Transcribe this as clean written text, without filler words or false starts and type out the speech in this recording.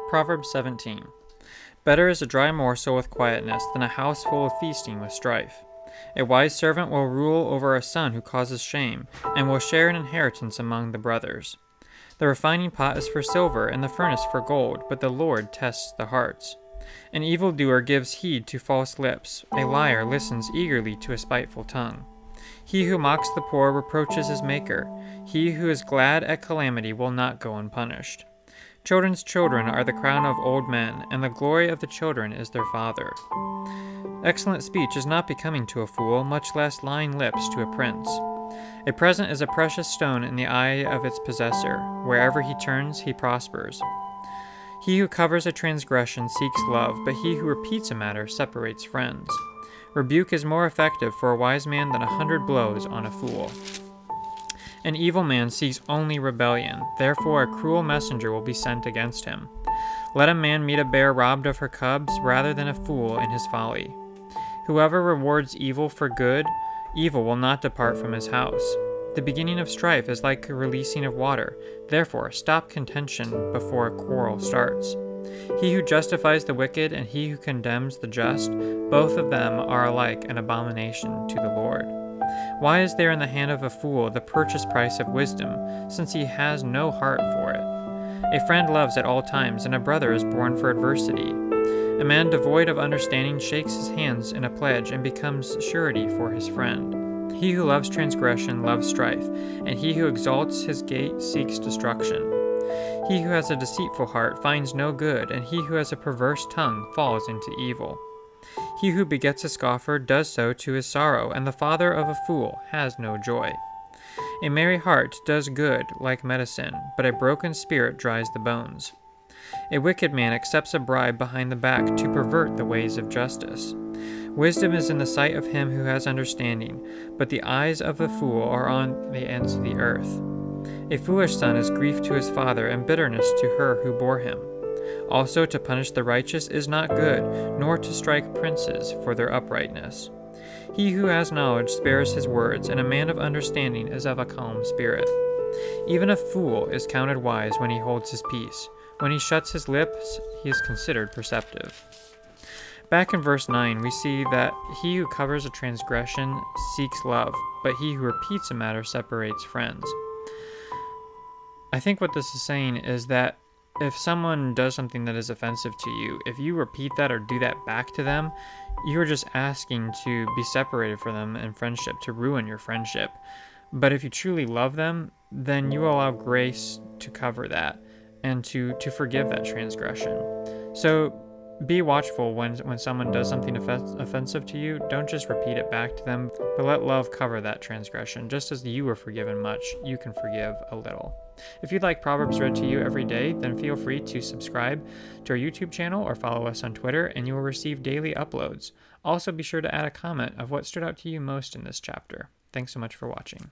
Proverbs 17. Better is a dry morsel with quietness than a house full of feasting with strife. A wise servant will rule over a son who causes shame, and will share an inheritance among the brothers. The refining pot is for silver, and the furnace for gold, but the Lord tests the hearts. An evildoer gives heed to false lips. A liar listens eagerly to a spiteful tongue. He who mocks the poor reproaches his maker. He who is glad at calamity will not go unpunished. Children's children are the crown of old men, and the glory of the children is their father. Excellent speech is not becoming to a fool, much less lying lips to a prince. A present is a precious stone in the eye of its possessor. Wherever he turns, he prospers. He who covers a transgression seeks love, but he who repeats a matter separates friends. Rebuke is more effective for a wise man than 100 blows on a fool. An evil man seeks only rebellion, therefore a cruel messenger will be sent against him. Let a man meet a bear robbed of her cubs rather than a fool in his folly. Whoever rewards evil for good, evil will not depart from his house. The beginning of strife is like a releasing of water, therefore stop contention before a quarrel starts. He who justifies the wicked and he who condemns the just, both of them are alike an abomination to the Lord. Why is there in the hand of a fool the purchase price of wisdom, since he has no heart for it? A friend loves at all times, and a brother is born for adversity. A man devoid of understanding shakes his hands in a pledge and becomes surety for his friend. He who loves transgression loves strife, and he who exalts his gate seeks destruction. He who has a deceitful heart finds no good, and he who has a perverse tongue falls into evil. He who begets a scoffer does so to his sorrow, and the father of a fool has no joy. A merry heart does good like medicine, but a broken spirit dries the bones. A wicked man accepts a bribe behind the back to pervert the ways of justice. Wisdom is in the sight of him who has understanding, but the eyes of the fool are on the ends of the earth. A foolish son is grief to his father, and bitterness to her who bore him. Also to punish the righteous is not good, nor to strike princes for their uprightness. He who has knowledge spares his words, and a man of understanding is of a calm spirit. Even a fool is counted wise when he holds his peace. When he shuts his lips, he is considered perceptive. Back in verse 9, we see that he who covers a transgression seeks love, but he who repeats a matter separates friends. I think what this is saying is that if someone does something that is offensive to you, if you repeat that or do that back to them, you are just asking to be separated from them in friendship, to ruin your friendship. But if you truly love them, then you will allow grace to cover that and to forgive that transgression. So be watchful when someone does something offensive to you. Don't just repeat it back to them, but let love cover that transgression. Just as you were forgiven much, you can forgive a little. If you'd like Proverbs read to you every day, then feel free to subscribe to our YouTube channel or follow us on Twitter, and you will receive daily uploads. Also, be sure to add a comment of what stood out to you most in this chapter. Thanks so much for watching.